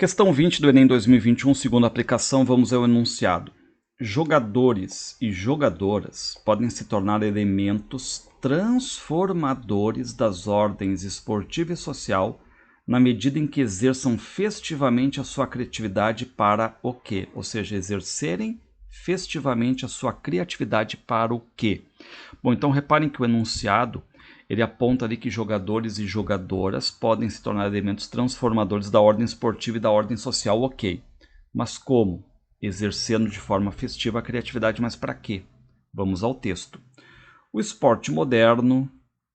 Questão 20 do Enem 2021, segunda aplicação, vamos ao enunciado. Jogadores e jogadoras podem se tornar elementos transformadores das ordens esportiva e social na medida em que exerçam festivamente a sua criatividade para o quê? Ou seja, exercerem festivamente a sua criatividade para o quê? Bom, então reparem que o enunciado ele aponta ali que jogadores e jogadoras podem se tornar elementos transformadores da ordem esportiva e da ordem social, ok. Mas como? Exercendo de forma festiva a criatividade, mas para quê? Vamos ao texto. O esporte moderno,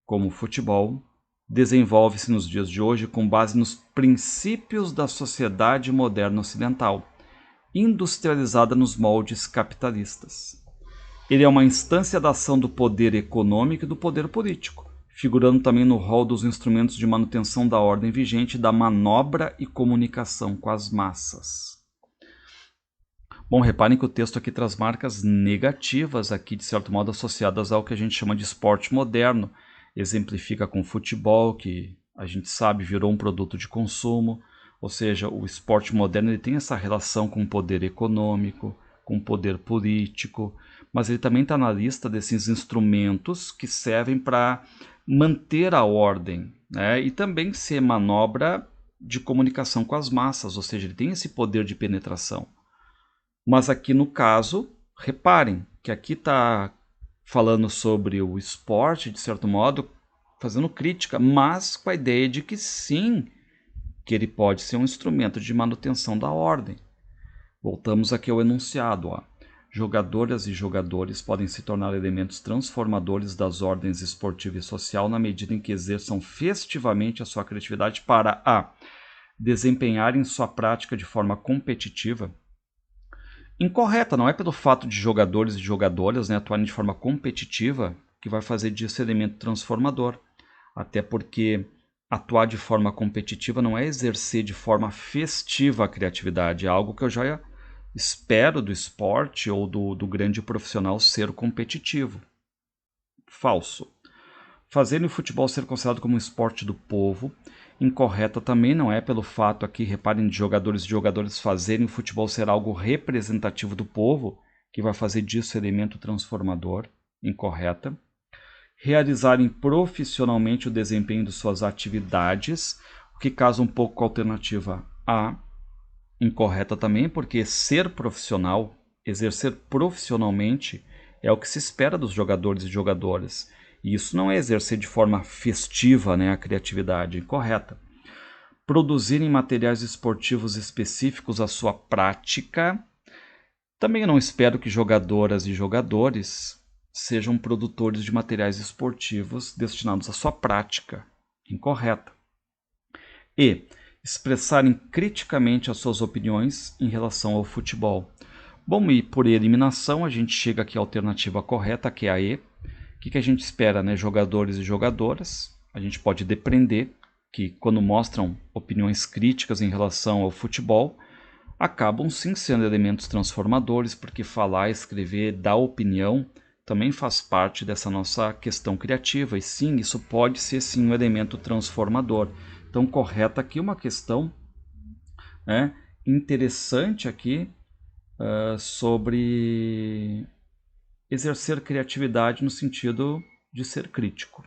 como o futebol, desenvolve-se nos dias de hoje com base nos princípios da sociedade moderna ocidental, industrializada nos moldes capitalistas. Ele é uma instância da ação do poder econômico e do poder político, figurando também no rol dos instrumentos de manutenção da ordem vigente, da manobra e comunicação com as massas. Bom, reparem que o texto aqui traz marcas negativas, aqui de certo modo associadas ao que a gente chama de esporte moderno. Exemplifica com o futebol, que a gente sabe virou um produto de consumo, ou seja, o esporte moderno ele tem essa relação com o poder econômico, com o poder político, mas ele também está na lista desses instrumentos que servem para manter a ordem, né? E também ser manobra de comunicação com as massas, ou seja, ele tem esse poder de penetração. Mas aqui no caso, reparem que aqui está falando sobre o esporte, de certo modo, fazendo crítica, mas com a ideia de que sim, que ele pode ser um instrumento de manutenção da ordem. Voltamos aqui ao enunciado. Ó. Jogadoras e jogadores podem se tornar elementos transformadores das ordens esportiva e social na medida em que exerçam festivamente a sua criatividade para a. Desempenharem sua prática de forma competitiva. Incorreta, não é pelo fato de jogadores e jogadoras atuarem de forma competitiva que vai fazer disso elemento transformador. Até porque atuar de forma competitiva não é exercer de forma festiva a criatividade, é algo que eu já espero do esporte ou do grande profissional ser competitivo. Falso. Fazer o futebol ser considerado como um esporte do povo. Incorreta também não é pelo fato aqui, reparem, de jogadores e jogadoras fazerem o futebol ser algo representativo do povo, que vai fazer disso elemento transformador. Incorreta. Realizarem profissionalmente o desempenho de suas atividades, o que casa um pouco com a alternativa A. Incorreta também, porque ser profissional, exercer profissionalmente, é o que se espera dos jogadores e jogadoras. E isso não é exercer de forma festiva, a criatividade. Incorreta. Produzirem materiais esportivos específicos à sua prática. Também eu não espero que jogadoras e jogadores sejam produtores de materiais esportivos destinados à sua prática. Incorreta. E expressarem criticamente as suas opiniões em relação ao futebol. Bom, e por eliminação a gente chega aqui à alternativa correta, que é a E. O que a gente espera, jogadores e jogadoras? A gente pode depreender que quando mostram opiniões críticas em relação ao futebol, acabam sim sendo elementos transformadores, porque falar, escrever, dar opinião também faz parte dessa nossa questão criativa. E sim, isso pode ser sim um elemento transformador. Então, correta aqui uma questão interessante aqui sobre exercer criatividade no sentido de ser crítico.